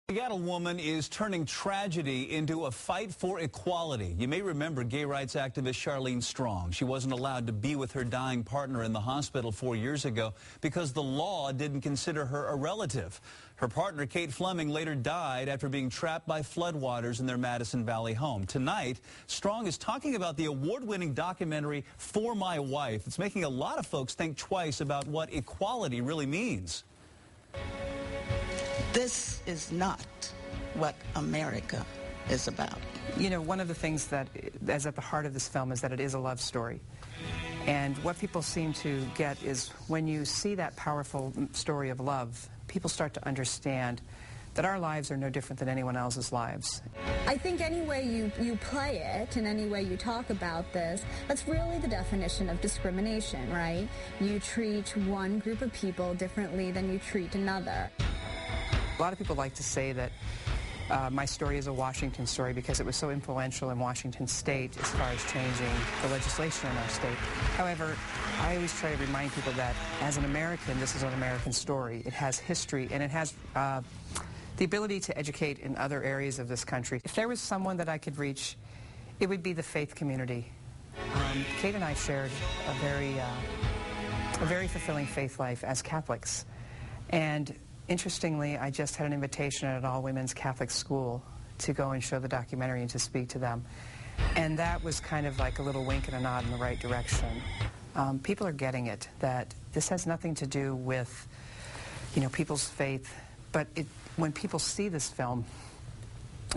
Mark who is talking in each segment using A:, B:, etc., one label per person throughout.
A: A Seattle woman is turning tragedy into a fight for equality. You may remember gay rights activist Charlene Strong. She wasn't allowed to be with her dying partner in the hospital 4 years ago because the law didn't consider her a relative. Her partner, Kate Fleming, later died after being trapped by floodwaters in their Madison Valley home. Tonight, Strong is talking about the award-winning documentary For My Wife. It's making a lot of folks think twice about what equality really means.
B: This is not what America is about.
C: You know, one of the things that is at the heart of this film is that it is a love story. And what people seem to get is when you see that powerful story of love, people start to understand that our lives are no different than anyone else's lives.
D: I think any way you play it and any way you talk about this, that's really the definition of discrimination, right? You treat one group of people differently than you treat another.
C: A lot of people like to say that my story is a Washington story because it was so influential in Washington state as far as changing the legislation in our state. However, I always try to remind people that as an American, this is an American story. It has history and it has the ability to educate in other areas of this country. If there was someone that I could reach, it would be the faith community. Kate and I shared a very fulfilling faith life as Catholics. And interestingly, I just had an invitation at an all-women's Catholic school to go and show the documentary and to speak to them. And that was kind of like a little wink and a nod in the right direction. People are getting it, that this has nothing to do with, you know, people's faith, but when people see this film,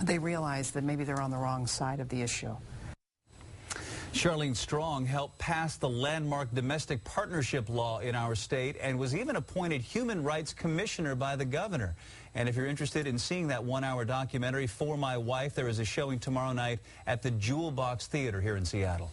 C: they realize that maybe they're on the wrong side of the issue.
A: Charlene Strong helped pass the landmark domestic partnership law in our state and was even appointed Human Rights Commissioner by the governor. And if you're interested in seeing that one-hour documentary, For My Wife, there is a showing tomorrow night at the Jewel Box Theater here in Seattle.